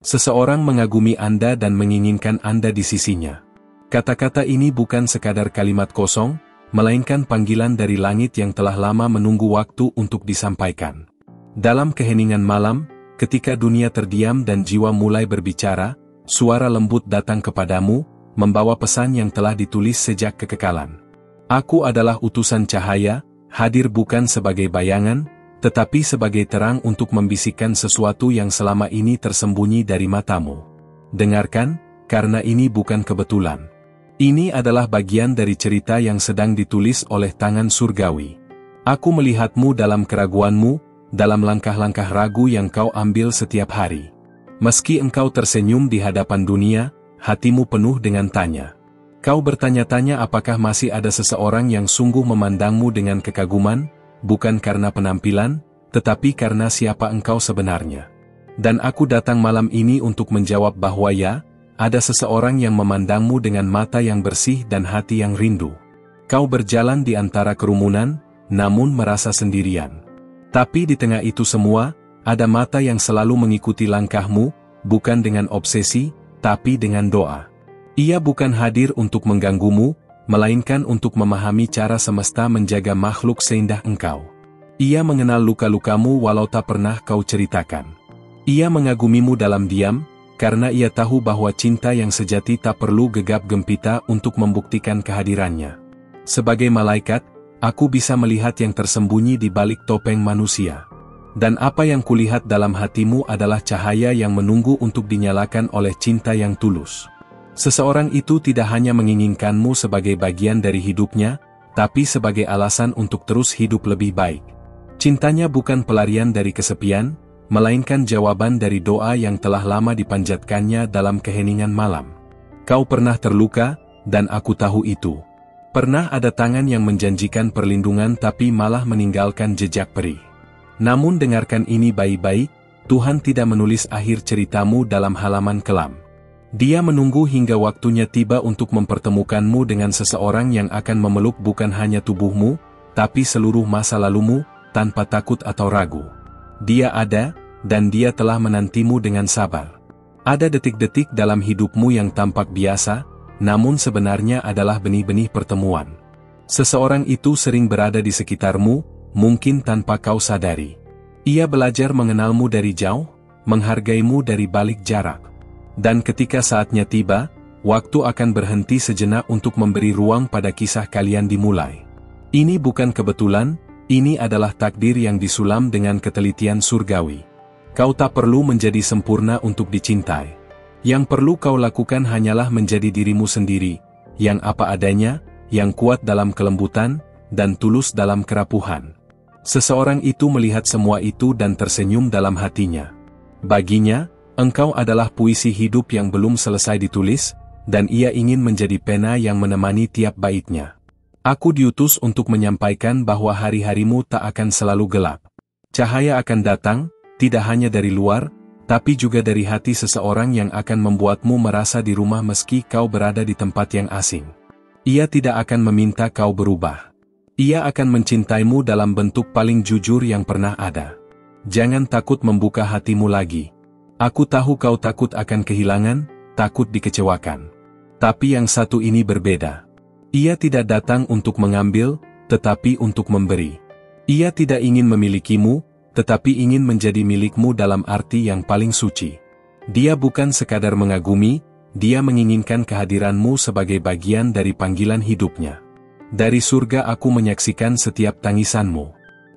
Seseorang mengagumi Anda dan menginginkan Anda di sisinya. Kata-kata ini bukan sekadar kalimat kosong, melainkan panggilan dari langit yang telah lama menunggu waktu untuk disampaikan. Dalam keheningan malam, ketika dunia terdiam dan jiwa mulai berbicara, suara lembut datang kepadamu, membawa pesan yang telah ditulis sejak kekekalan. Aku adalah utusan cahaya, hadir bukan sebagai bayangan, tetapi sebagai terang untuk membisikkan sesuatu yang selama ini tersembunyi dari matamu. Dengarkan, karena ini bukan kebetulan. Ini adalah bagian dari cerita yang sedang ditulis oleh tangan surgawi. Aku melihatmu dalam keraguanmu, dalam langkah-langkah ragu yang kau ambil setiap hari. Meski engkau tersenyum di hadapan dunia, hatimu penuh dengan tanya. Kau bertanya-tanya apakah masih ada seseorang yang sungguh memandangmu dengan kekaguman, bukan karena penampilan, tetapi karena siapa engkau sebenarnya. Dan aku datang malam ini untuk menjawab bahwa ya, ada seseorang yang memandangmu dengan mata yang bersih dan hati yang rindu. Kau berjalan di antara kerumunan, namun merasa sendirian. Tapi di tengah itu semua, ada mata yang selalu mengikuti langkahmu, bukan dengan obsesi, tapi dengan doa. Ia bukan hadir untuk mengganggumu, melainkan untuk memahami cara semesta menjaga makhluk seindah engkau. Ia mengenal luka-lukamu walau tak pernah kau ceritakan. Ia mengagumimu dalam diam, karena ia tahu bahwa cinta yang sejati tak perlu gegap gempita untuk membuktikan kehadirannya. Sebagai malaikat, aku bisa melihat yang tersembunyi di balik topeng manusia. Dan apa yang kulihat dalam hatimu adalah cahaya yang menunggu untuk dinyalakan oleh cinta yang tulus. Seseorang itu tidak hanya menginginkanmu sebagai bagian dari hidupnya, tapi sebagai alasan untuk terus hidup lebih baik. Cintanya bukan pelarian dari kesepian, melainkan jawaban dari doa yang telah lama dipanjatkannya dalam keheningan malam. Kau pernah terluka, dan aku tahu itu. Pernah ada tangan yang menjanjikan perlindungan tapi malah meninggalkan jejak perih. Namun dengarkan ini baik-baik, Tuhan tidak menulis akhir ceritamu dalam halaman kelam. Dia menunggu hingga waktunya tiba untuk mempertemukanmu dengan seseorang yang akan memeluk bukan hanya tubuhmu, tapi seluruh masa lalumu, tanpa takut atau ragu. Dia ada, dan dia telah menantimu dengan sabar. Ada detik-detik dalam hidupmu yang tampak biasa, namun sebenarnya adalah benih-benih pertemuan. Seseorang itu sering berada di sekitarmu, mungkin tanpa kau sadari. Ia belajar mengenalmu dari jauh, menghargaimu dari balik jarak. Dan ketika saatnya tiba, waktu akan berhenti sejenak untuk memberi ruang pada kisah kalian dimulai. Ini bukan kebetulan, ini adalah takdir yang disulam dengan ketelitian surgawi. Kau tak perlu menjadi sempurna untuk dicintai. Yang perlu kau lakukan hanyalah menjadi dirimu sendiri, yang apa adanya, yang kuat dalam kelembutan, dan tulus dalam kerapuhan. Seseorang itu melihat semua itu dan tersenyum dalam hatinya. Baginya, engkau adalah puisi hidup yang belum selesai ditulis, dan ia ingin menjadi pena yang menemani tiap baitnya. Aku diutus untuk menyampaikan bahwa hari-harimu tak akan selalu gelap. Cahaya akan datang, tidak hanya dari luar, tapi juga dari hati seseorang yang akan membuatmu merasa di rumah meski kau berada di tempat yang asing. Ia tidak akan meminta kau berubah. Ia akan mencintaimu dalam bentuk paling jujur yang pernah ada. Jangan takut membuka hatimu lagi. Aku tahu kau takut akan kehilangan, takut dikecewakan. Tapi yang satu ini berbeda. Ia tidak datang untuk mengambil, tetapi untuk memberi. Ia tidak ingin memilikimu, tetapi ingin menjadi milikmu dalam arti yang paling suci. Dia bukan sekadar mengagumi, dia menginginkan kehadiranmu sebagai bagian dari panggilan hidupnya. Dari surga aku menyaksikan setiap tangisanmu.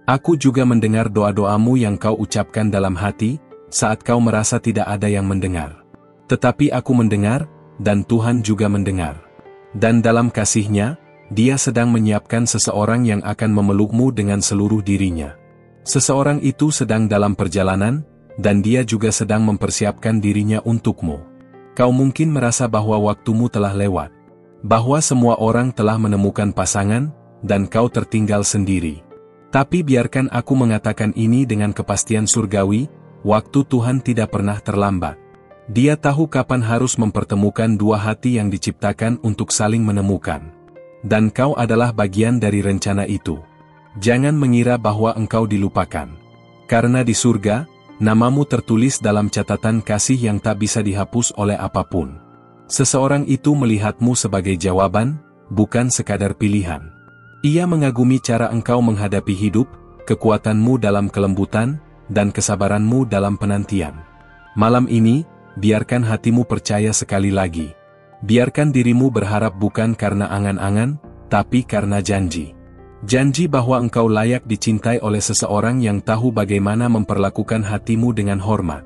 Aku juga mendengar doa-doamu yang kau ucapkan dalam hati, saat kau merasa tidak ada yang mendengar. Tetapi aku mendengar, dan Tuhan juga mendengar. Dan dalam kasih-Nya, Dia sedang menyiapkan seseorang yang akan memelukmu dengan seluruh dirinya. Seseorang itu sedang dalam perjalanan, dan dia juga sedang mempersiapkan dirinya untukmu. Kau mungkin merasa bahwa waktumu telah lewat. Bahwa semua orang telah menemukan pasangan, dan kau tertinggal sendiri. Tapi biarkan aku mengatakan ini dengan kepastian surgawi, waktu Tuhan tidak pernah terlambat. Dia tahu kapan harus mempertemukan dua hati yang diciptakan untuk saling menemukan. Dan kau adalah bagian dari rencana itu. Jangan mengira bahwa engkau dilupakan. Karena di surga, namamu tertulis dalam catatan kasih yang tak bisa dihapus oleh apapun. Seseorang itu melihatmu sebagai jawaban, bukan sekadar pilihan. Ia mengagumi cara engkau menghadapi hidup, kekuatanmu dalam kelembutan, dan kesabaranmu dalam penantian. Malam ini, biarkan hatimu percaya sekali lagi. Biarkan dirimu berharap bukan karena angan-angan, tapi karena janji. Janji bahwa engkau layak dicintai oleh seseorang yang tahu bagaimana memperlakukan hatimu dengan hormat.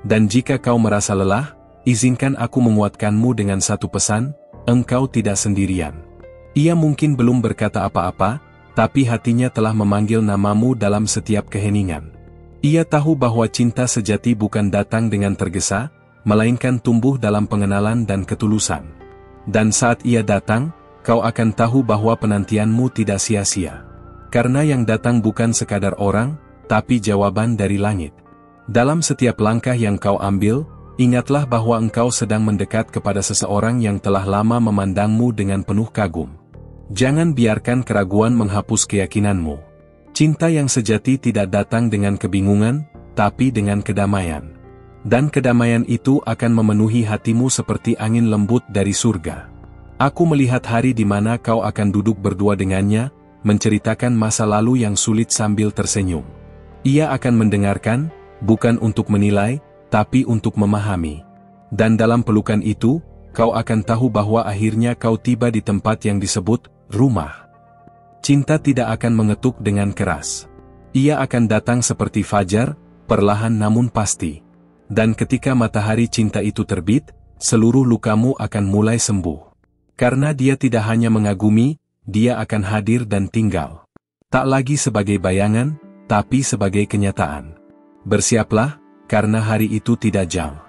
Dan jika kau merasa lelah, izinkan aku menguatkanmu dengan satu pesan, engkau tidak sendirian. Ia mungkin belum berkata apa-apa, tapi hatinya telah memanggil namamu dalam setiap keheningan. Ia tahu bahwa cinta sejati bukan datang dengan tergesa, melainkan tumbuh dalam pengenalan dan ketulusan. Dan saat ia datang, kau akan tahu bahwa penantianmu tidak sia-sia. Karena yang datang bukan sekadar orang, tapi jawaban dari langit. Dalam setiap langkah yang kau ambil, ingatlah bahwa engkau sedang mendekat kepada seseorang yang telah lama memandangmu dengan penuh kagum. Jangan biarkan keraguan menghapus keyakinanmu. Cinta yang sejati tidak datang dengan kebingungan, tapi dengan kedamaian. Dan kedamaian itu akan memenuhi hatimu seperti angin lembut dari surga. Aku melihat hari di mana kau akan duduk berdua dengannya, menceritakan masa lalu yang sulit sambil tersenyum. Ia akan mendengarkan, bukan untuk menilai, tapi untuk memahami. Dan dalam pelukan itu, kau akan tahu bahwa akhirnya kau tiba di tempat yang disebut rumah. Cinta tidak akan mengetuk dengan keras. Ia akan datang seperti fajar, perlahan namun pasti. Dan ketika matahari cinta itu terbit, seluruh lukamu akan mulai sembuh. Karena dia tidak hanya mengagumi, dia akan hadir dan tinggal. Tak lagi sebagai bayangan, tapi sebagai kenyataan. Bersiaplah, karena hari itu tidak jauh.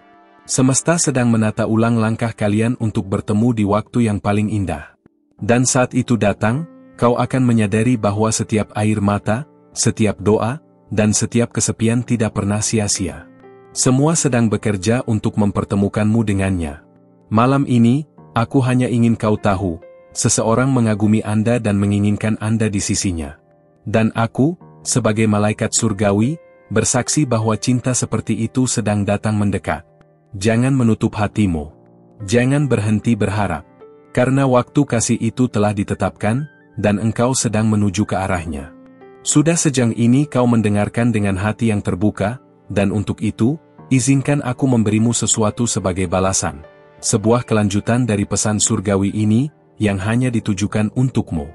Semesta sedang menata ulang langkah kalian untuk bertemu di waktu yang paling indah. Dan saat itu datang, kau akan menyadari bahwa setiap air mata, setiap doa, dan setiap kesepian tidak pernah sia-sia. Semua sedang bekerja untuk mempertemukanmu dengannya. Malam ini, aku hanya ingin kau tahu, seseorang mengagumi Anda dan menginginkan Anda di sisinya. Dan aku, sebagai malaikat surgawi, bersaksi bahwa cinta seperti itu sedang datang mendekat. Jangan menutup hatimu. Jangan berhenti berharap. Karena waktu kasih itu telah ditetapkan, dan engkau sedang menuju ke arahnya. Sudah sejak ini kau mendengarkan dengan hati yang terbuka, dan untuk itu, izinkan aku memberimu sesuatu sebagai balasan. Sebuah kelanjutan dari pesan surgawi ini, yang hanya ditujukan untukmu.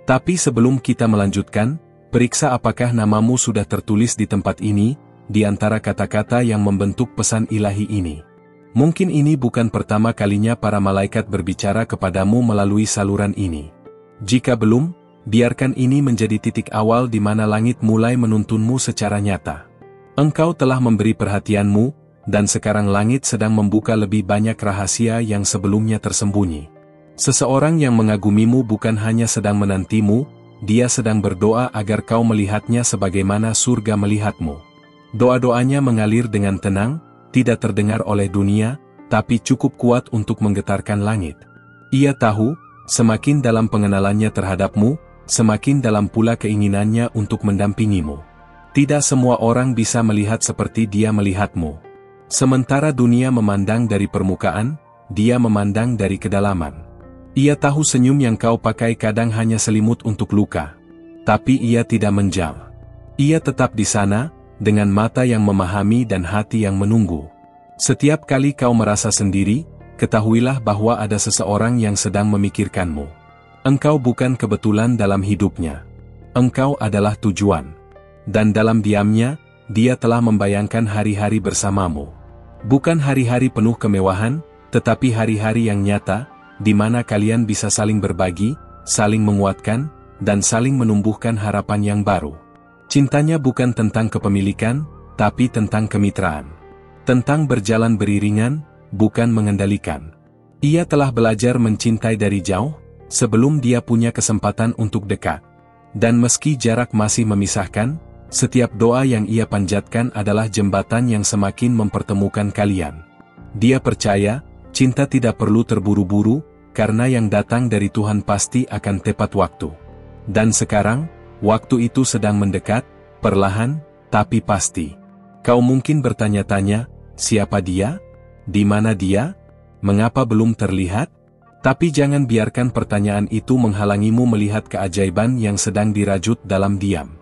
Tapi sebelum kita melanjutkan, periksa apakah namamu sudah tertulis di tempat ini, di antara kata-kata yang membentuk pesan ilahi ini. Mungkin ini bukan pertama kalinya para malaikat berbicara kepadamu melalui saluran ini. Jika belum, biarkan ini menjadi titik awal di mana langit mulai menuntunmu secara nyata. Engkau telah memberi perhatianmu, dan sekarang langit sedang membuka lebih banyak rahasia yang sebelumnya tersembunyi. Seseorang yang mengagumimu bukan hanya sedang menantimu, dia sedang berdoa agar kau melihatnya sebagaimana surga melihatmu. Doa-doanya mengalir dengan tenang, tidak terdengar oleh dunia, tapi cukup kuat untuk menggetarkan langit. Ia tahu, semakin dalam pengenalannya terhadapmu, semakin dalam pula keinginannya untuk mendampingimu. Tidak semua orang bisa melihat seperti dia melihatmu. Sementara dunia memandang dari permukaan, dia memandang dari kedalaman. Ia tahu senyum yang kau pakai kadang hanya selimut untuk luka. Tapi ia tidak menjal. Ia tetap di sana, dengan mata yang memahami dan hati yang menunggu. Setiap kali kau merasa sendiri, ketahuilah bahwa ada seseorang yang sedang memikirkanmu. Engkau bukan kebetulan dalam hidupnya. Engkau adalah tujuan. Dan dalam diamnya, dia telah membayangkan hari-hari bersamamu. Bukan hari-hari penuh kemewahan, tetapi hari-hari yang nyata, di mana kalian bisa saling berbagi, saling menguatkan, dan saling menumbuhkan harapan yang baru. Cintanya bukan tentang kepemilikan, tapi tentang kemitraan. Tentang berjalan beriringan, bukan mengendalikan. Ia telah belajar mencintai dari jauh, sebelum dia punya kesempatan untuk dekat. Dan meski jarak masih memisahkan, setiap doa yang ia panjatkan adalah jembatan yang semakin mempertemukan kalian. Dia percaya, cinta tidak perlu terburu-buru, karena yang datang dari Tuhan pasti akan tepat waktu. Dan sekarang, waktu itu sedang mendekat, perlahan, tapi pasti. Kau mungkin bertanya-tanya, siapa dia? Di mana dia? Mengapa belum terlihat? Tapi jangan biarkan pertanyaan itu menghalangimu melihat keajaiban yang sedang dirajut dalam diam.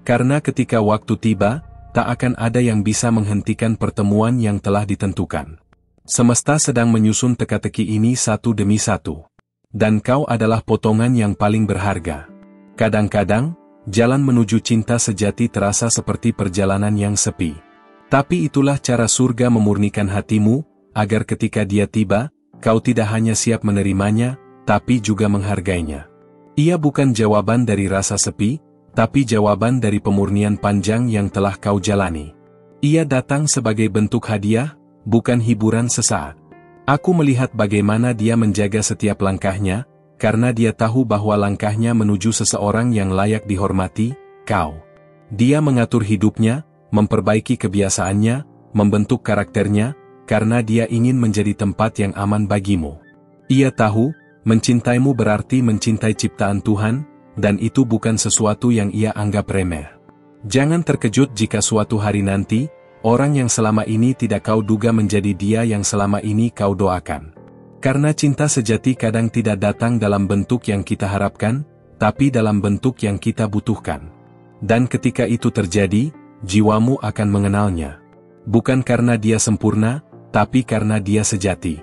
Karena ketika waktu tiba, tak akan ada yang bisa menghentikan pertemuan yang telah ditentukan. Semesta sedang menyusun teka-teki ini satu demi satu. Dan kau adalah potongan yang paling berharga. Kadang-kadang, jalan menuju cinta sejati terasa seperti perjalanan yang sepi. Tapi itulah cara surga memurnikan hatimu, agar ketika dia tiba, kau tidak hanya siap menerimanya, tapi juga menghargainya. Ia bukan jawaban dari rasa sepi, tapi jawaban dari pemurnian panjang yang telah kau jalani. Ia datang sebagai bentuk hadiah, bukan hiburan sesaat. Aku melihat bagaimana dia menjaga setiap langkahnya, karena dia tahu bahwa langkahnya menuju seseorang yang layak dihormati, kau. Dia mengatur hidupnya, memperbaiki kebiasaannya, membentuk karakternya, karena dia ingin menjadi tempat yang aman bagimu. Ia tahu, mencintaimu berarti mencintai ciptaan Tuhan, dan itu bukan sesuatu yang ia anggap remeh. Jangan terkejut jika suatu hari nanti, orang yang selama ini tidak kau duga menjadi dia yang selama ini kau doakan. Karena cinta sejati kadang tidak datang dalam bentuk yang kita harapkan, tapi dalam bentuk yang kita butuhkan. Dan ketika itu terjadi, jiwamu akan mengenalnya. Bukan karena dia sempurna, tapi karena dia sejati.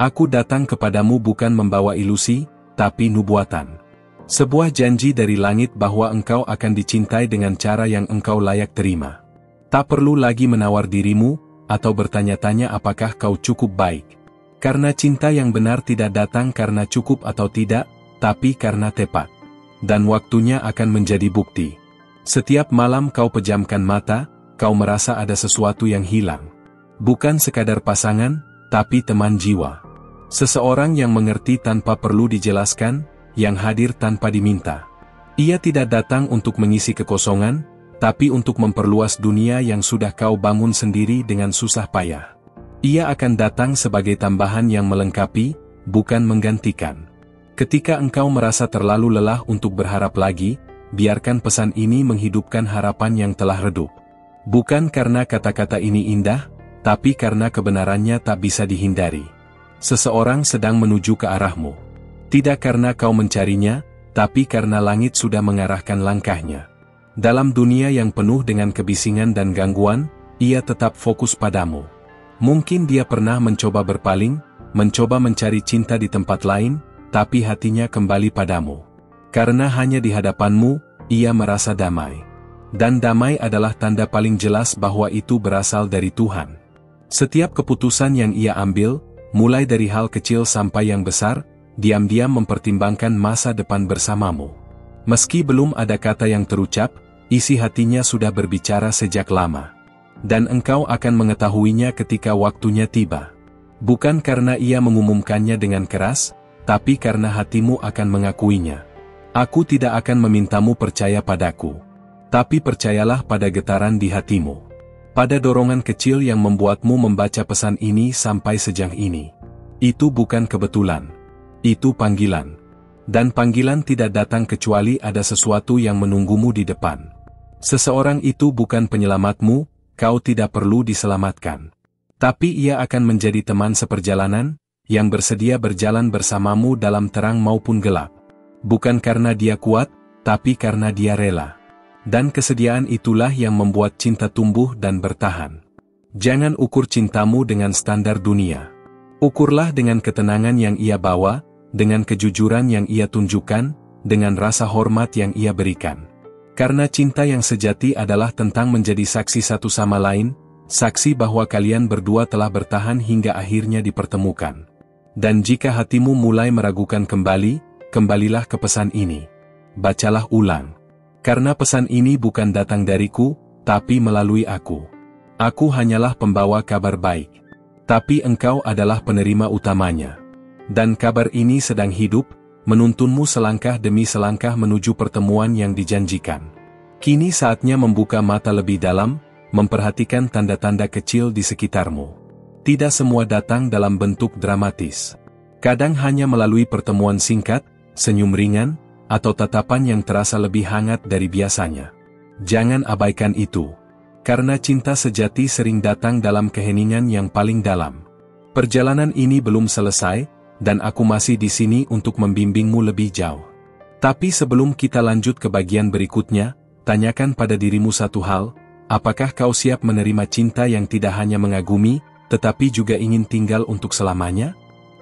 Aku datang kepadamu bukan membawa ilusi, tapi nubuatan. Sebuah janji dari langit bahwa engkau akan dicintai dengan cara yang engkau layak terima. Tak perlu lagi menawar dirimu, atau bertanya-tanya apakah kau cukup baik. Karena cinta yang benar tidak datang karena cukup atau tidak, tapi karena tepat. Dan waktunya akan menjadi bukti. Setiap malam kau pejamkan mata, kau merasa ada sesuatu yang hilang. Bukan sekadar pasangan, tapi teman jiwa. Seseorang yang mengerti tanpa perlu dijelaskan, yang hadir tanpa diminta. Ia tidak datang untuk mengisi kekosongan, tapi untuk memperluas dunia yang sudah kau bangun sendiri dengan susah payah. Ia akan datang sebagai tambahan yang melengkapi, bukan menggantikan. Ketika engkau merasa terlalu lelah untuk berharap lagi, biarkan pesan ini menghidupkan harapan yang telah redup. Bukan karena kata-kata ini indah, tapi karena kebenarannya tak bisa dihindari. Seseorang sedang menuju ke arahmu. Tidak karena kau mencarinya, tapi karena langit sudah mengarahkan langkahnya. Dalam dunia yang penuh dengan kebisingan dan gangguan, ia tetap fokus padamu. Mungkin dia pernah mencoba berpaling, mencoba mencari cinta di tempat lain, tapi hatinya kembali padamu. Karena hanya di hadapanmu, ia merasa damai. Dan damai adalah tanda paling jelas bahwa itu berasal dari Tuhan. Setiap keputusan yang ia ambil, mulai dari hal kecil sampai yang besar, diam-diam mempertimbangkan masa depan bersamamu. Meski belum ada kata yang terucap, isi hatinya sudah berbicara sejak lama. Dan engkau akan mengetahuinya ketika waktunya tiba. Bukan karena ia mengumumkannya dengan keras, tapi karena hatimu akan mengakuinya. Aku tidak akan memintamu percaya padaku. Tapi percayalah pada getaran di hatimu. Pada dorongan kecil yang membuatmu membaca pesan ini sampai sejauh ini. Itu bukan kebetulan. Itu panggilan. Dan panggilan tidak datang kecuali ada sesuatu yang menunggumu di depan. Seseorang itu bukan penyelamatmu, kau tidak perlu diselamatkan. Tapi ia akan menjadi teman seperjalanan, yang bersedia berjalan bersamamu dalam terang maupun gelap. Bukan karena dia kuat, tapi karena dia rela. Dan kesediaan itulah yang membuat cinta tumbuh dan bertahan. Jangan ukur cintamu dengan standar dunia. Ukurlah dengan ketenangan yang ia bawa, dengan kejujuran yang ia tunjukkan, dengan rasa hormat yang ia berikan. Karena cinta yang sejati adalah tentang menjadi saksi satu sama lain, saksi bahwa kalian berdua telah bertahan hingga akhirnya dipertemukan. Dan jika hatimu mulai meragukan kembali, kembalilah ke pesan ini. Bacalah ulang. Karena pesan ini bukan datang dariku, tapi melalui aku. Aku hanyalah pembawa kabar baik. Tapi engkau adalah penerima utamanya. Dan kabar ini sedang hidup, menuntunmu selangkah demi selangkah menuju pertemuan yang dijanjikan. Kini saatnya membuka mata lebih dalam, memperhatikan tanda-tanda kecil di sekitarmu. Tidak semua datang dalam bentuk dramatis. Kadang hanya melalui pertemuan singkat, senyum ringan, atau tatapan yang terasa lebih hangat dari biasanya. Jangan abaikan itu. Karena cinta sejati sering datang dalam keheningan yang paling dalam. Perjalanan ini belum selesai, dan aku masih di sini untuk membimbingmu lebih jauh. Tapi sebelum kita lanjut ke bagian berikutnya, tanyakan pada dirimu satu hal, apakah kau siap menerima cinta yang tidak hanya mengagumi, tetapi juga ingin tinggal untuk selamanya?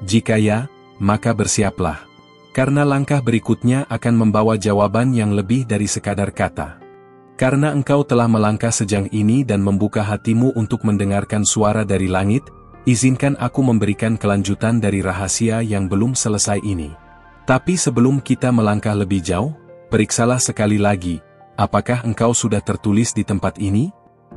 Jika ya, maka bersiaplah. Karena langkah berikutnya akan membawa jawaban yang lebih dari sekadar kata. Karena engkau telah melangkah sejauh ini dan membuka hatimu untuk mendengarkan suara dari langit, izinkan aku memberikan kelanjutan dari rahasia yang belum selesai ini. Tapi sebelum kita melangkah lebih jauh, periksalah sekali lagi, apakah engkau sudah tertulis di tempat ini?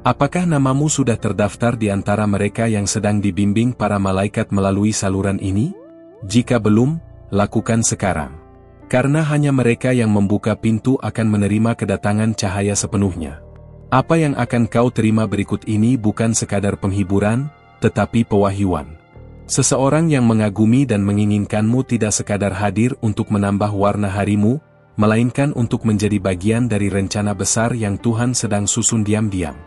Apakah namamu sudah terdaftar di antara mereka yang sedang dibimbing para malaikat melalui saluran ini? Jika belum, lakukan sekarang. Karena hanya mereka yang membuka pintu akan menerima kedatangan cahaya sepenuhnya. Apa yang akan kau terima berikut ini bukan sekadar penghiburan, tetapi pewahyuan. Seseorang yang mengagumi dan menginginkanmu tidak sekadar hadir untuk menambah warna harimu, melainkan untuk menjadi bagian dari rencana besar yang Tuhan sedang susun diam-diam.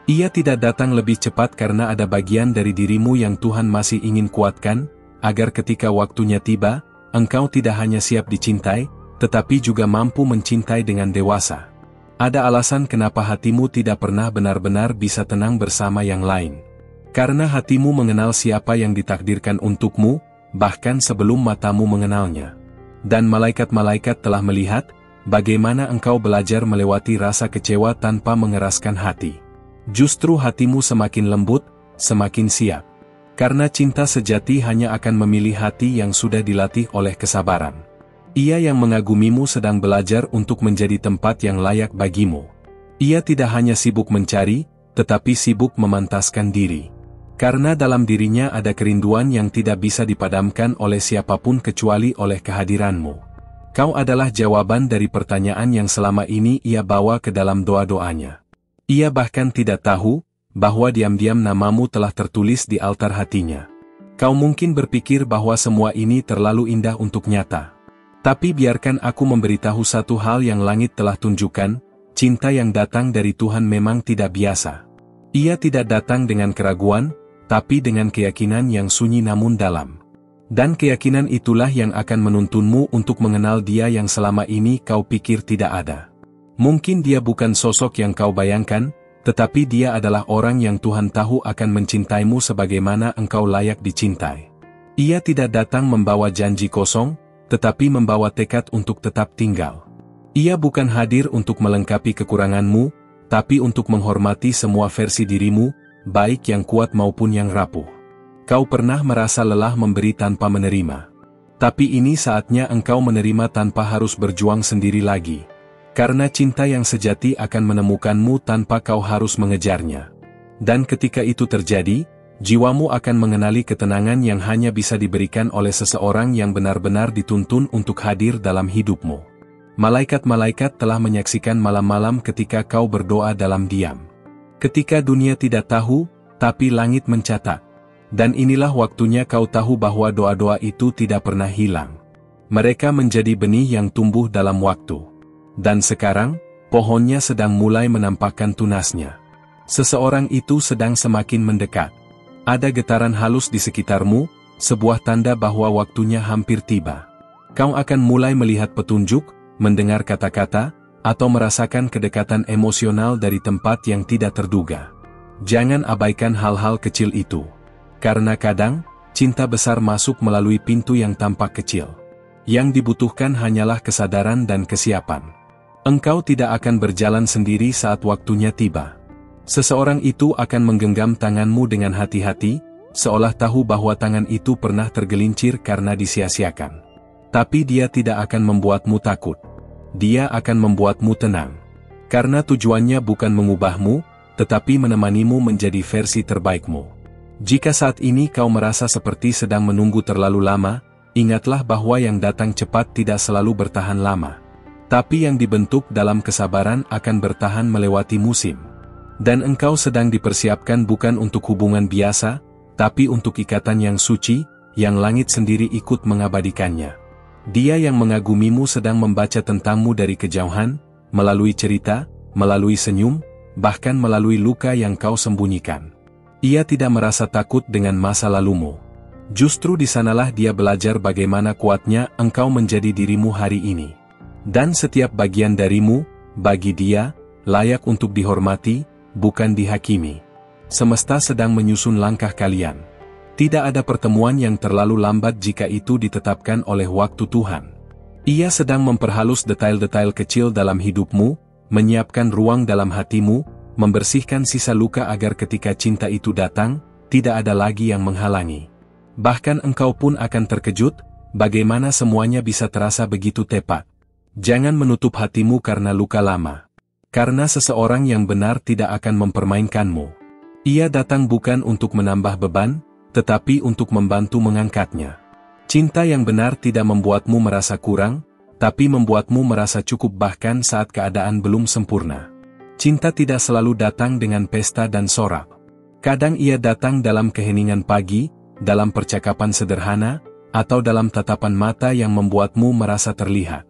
Ia tidak datang lebih cepat karena ada bagian dari dirimu yang Tuhan masih ingin kuatkan, agar ketika waktunya tiba, engkau tidak hanya siap dicintai, tetapi juga mampu mencintai dengan dewasa. Ada alasan kenapa hatimu tidak pernah benar-benar bisa tenang bersama yang lain. Karena hatimu mengenal siapa yang ditakdirkan untukmu, bahkan sebelum matamu mengenalnya. Dan malaikat-malaikat telah melihat, bagaimana engkau belajar melewati rasa kecewa tanpa mengeraskan hati. Justru hatimu semakin lembut, semakin siap. Karena cinta sejati hanya akan memilih hati yang sudah dilatih oleh kesabaran. Ia yang mengagumimu sedang belajar untuk menjadi tempat yang layak bagimu. Ia tidak hanya sibuk mencari, tetapi sibuk memantaskan diri. Karena dalam dirinya ada kerinduan yang tidak bisa dipadamkan oleh siapapun kecuali oleh kehadiranmu. Kau adalah jawaban dari pertanyaan yang selama ini ia bawa ke dalam doa-doanya. Ia bahkan tidak tahu, bahwa diam-diam namamu telah tertulis di altar hatinya. Kau mungkin berpikir bahwa semua ini terlalu indah untuk nyata. Tapi biarkan aku memberitahu satu hal yang langit telah tunjukkan, cinta yang datang dari Tuhan memang tidak biasa. Ia tidak datang dengan keraguan, tapi dengan keyakinan yang sunyi namun dalam. Dan keyakinan itulah yang akan menuntunmu untuk mengenal Dia yang selama ini kau pikir tidak ada. Mungkin Dia bukan sosok yang kau bayangkan, tetapi Dia adalah orang yang Tuhan tahu akan mencintaimu sebagaimana engkau layak dicintai. Ia tidak datang membawa janji kosong, tetapi membawa tekad untuk tetap tinggal. Ia bukan hadir untuk melengkapi kekuranganmu, tapi untuk menghormati semua versi dirimu, baik yang kuat maupun yang rapuh. Kau pernah merasa lelah memberi tanpa menerima. Tapi ini saatnya engkau menerima tanpa harus berjuang sendiri lagi. Karena cinta yang sejati akan menemukanmu tanpa kau harus mengejarnya. Dan ketika itu terjadi, jiwamu akan mengenali ketenangan yang hanya bisa diberikan oleh seseorang yang benar-benar dituntun untuk hadir dalam hidupmu. Malaikat-malaikat telah menyaksikan malam-malam ketika kau berdoa dalam diam. Ketika dunia tidak tahu, tapi langit mencatat. Dan inilah waktunya kau tahu bahwa doa-doa itu tidak pernah hilang. Mereka menjadi benih yang tumbuh dalam waktu. Dan sekarang, pohonnya sedang mulai menampakkan tunasnya. Seseorang itu sedang semakin mendekat. Ada getaran halus di sekitarmu, sebuah tanda bahwa waktunya hampir tiba. Kau akan mulai melihat petunjuk, mendengar kata-kata, atau merasakan kedekatan emosional dari tempat yang tidak terduga. Jangan abaikan hal-hal kecil itu. Karena kadang, cinta besar masuk melalui pintu yang tampak kecil. Yang dibutuhkan hanyalah kesadaran dan kesiapan. Engkau tidak akan berjalan sendiri saat waktunya tiba. Seseorang itu akan menggenggam tanganmu dengan hati-hati, seolah tahu bahwa tangan itu pernah tergelincir karena disia-siakan. Tapi dia tidak akan membuatmu takut. Dia akan membuatmu tenang. Karena tujuannya bukan mengubahmu, tetapi menemanimu menjadi versi terbaikmu. Jika saat ini kau merasa seperti sedang menunggu terlalu lama, ingatlah bahwa yang datang cepat tidak selalu bertahan lama. Tapi yang dibentuk dalam kesabaran akan bertahan melewati musim. Dan engkau sedang dipersiapkan bukan untuk hubungan biasa, tapi untuk ikatan yang suci, yang langit sendiri ikut mengabadikannya. Dia yang mengagumimu sedang membaca tentangmu dari kejauhan, melalui cerita, melalui senyum, bahkan melalui luka yang kau sembunyikan. Ia tidak merasa takut dengan masa lalumu. Justru di sanalah dia belajar bagaimana kuatnya engkau menjadi dirimu hari ini. Dan setiap bagian darimu, bagi dia, layak untuk dihormati, bukan dihakimi. Semesta sedang menyusun langkah kalian. Tidak ada pertemuan yang terlalu lambat jika itu ditetapkan oleh waktu Tuhan. Ia sedang memperhalus detail-detail kecil dalam hidupmu, menyiapkan ruang dalam hatimu, membersihkan sisa luka agar ketika cinta itu datang, tidak ada lagi yang menghalangi. Bahkan engkau pun akan terkejut, bagaimana semuanya bisa terasa begitu tepat. Jangan menutup hatimu karena luka lama. Karena seseorang yang benar tidak akan mempermainkanmu. Ia datang bukan untuk menambah beban, tetapi untuk membantu mengangkatnya. Cinta yang benar tidak membuatmu merasa kurang, tapi membuatmu merasa cukup bahkan saat keadaan belum sempurna. Cinta tidak selalu datang dengan pesta dan sorak. Kadang ia datang dalam keheningan pagi, dalam percakapan sederhana, atau dalam tatapan mata yang membuatmu merasa terlihat.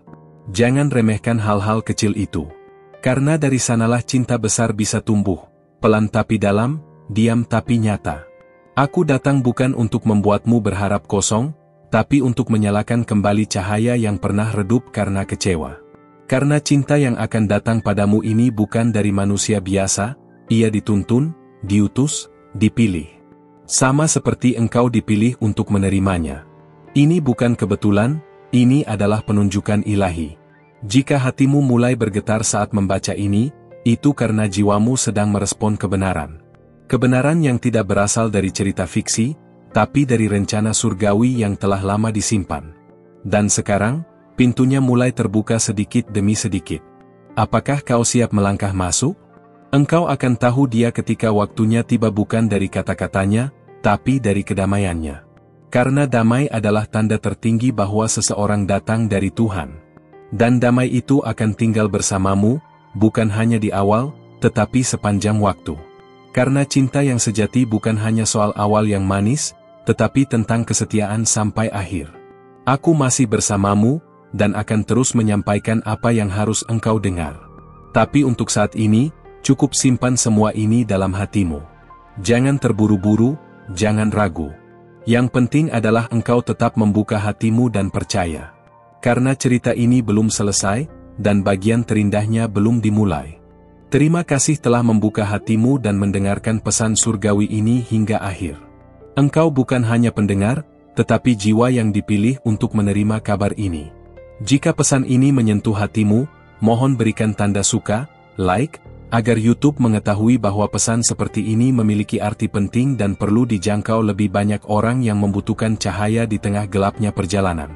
Jangan remehkan hal-hal kecil itu. Karena dari sanalah cinta besar bisa tumbuh, pelan tapi dalam, diam tapi nyata. Aku datang bukan untuk membuatmu berharap kosong, tapi untuk menyalakan kembali cahaya yang pernah redup karena kecewa. Karena cinta yang akan datang padamu ini bukan dari manusia biasa, ia dituntun, diutus, dipilih. Sama seperti engkau dipilih untuk menerimanya. Ini bukan kebetulan, ini adalah penunjukan ilahi. Jika hatimu mulai bergetar saat membaca ini, itu karena jiwamu sedang merespon kebenaran. Kebenaran yang tidak berasal dari cerita fiksi, tapi dari rencana surgawi yang telah lama disimpan. Dan sekarang, pintunya mulai terbuka sedikit demi sedikit. Apakah kau siap melangkah masuk? Engkau akan tahu dia ketika waktunya tiba bukan dari kata-katanya, tapi dari kedamaiannya. Karena damai adalah tanda tertinggi bahwa seseorang datang dari Tuhan. Dan damai itu akan tinggal bersamamu, bukan hanya di awal, tetapi sepanjang waktu. Karena cinta yang sejati bukan hanya soal awal yang manis, tetapi tentang kesetiaan sampai akhir. Aku masih bersamamu, dan akan terus menyampaikan apa yang harus engkau dengar. Tapi untuk saat ini, cukup simpan semua ini dalam hatimu. Jangan terburu-buru, jangan ragu. Yang penting adalah engkau tetap membuka hatimu dan percaya. Karena cerita ini belum selesai, dan bagian terindahnya belum dimulai. Terima kasih telah membuka hatimu dan mendengarkan pesan surgawi ini hingga akhir. Engkau bukan hanya pendengar, tetapi jiwa yang dipilih untuk menerima kabar ini. Jika pesan ini menyentuh hatimu, mohon berikan tanda suka, like, agar YouTube mengetahui bahwa pesan seperti ini memiliki arti penting dan perlu dijangkau lebih banyak orang yang membutuhkan cahaya di tengah gelapnya perjalanan.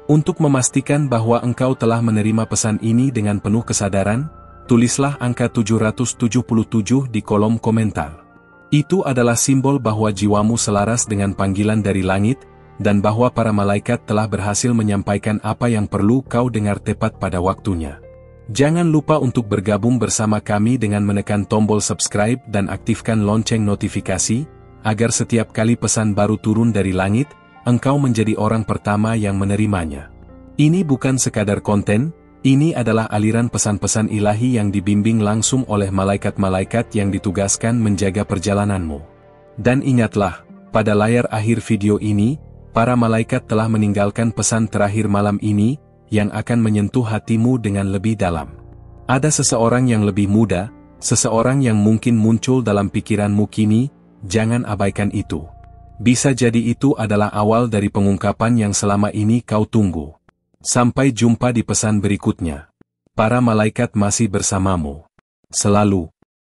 Untuk memastikan bahwa engkau telah menerima pesan ini dengan penuh kesadaran, tulislah angka 777 di kolom komentar. Itu adalah simbol bahwa jiwamu selaras dengan panggilan dari langit, dan bahwa para malaikat telah berhasil menyampaikan apa yang perlu kau dengar tepat pada waktunya. Jangan lupa untuk bergabung bersama kami dengan menekan tombol subscribe dan aktifkan lonceng notifikasi, agar setiap kali pesan baru turun dari langit, engkau menjadi orang pertama yang menerimanya. Ini bukan sekadar konten, ini adalah aliran pesan-pesan ilahi yang dibimbing langsung oleh malaikat-malaikat yang ditugaskan menjaga perjalananmu. Dan ingatlah, pada layar akhir video ini, para malaikat telah meninggalkan pesan terakhir malam ini, yang akan menyentuh hatimu dengan lebih dalam. Ada seseorang yang lebih muda, seseorang yang mungkin muncul dalam pikiranmu kini, jangan abaikan itu. Bisa jadi itu adalah awal dari pengungkapan yang selama ini kau tunggu. Sampai jumpa di pesan berikutnya. Para malaikat masih bersamamu. Selalu.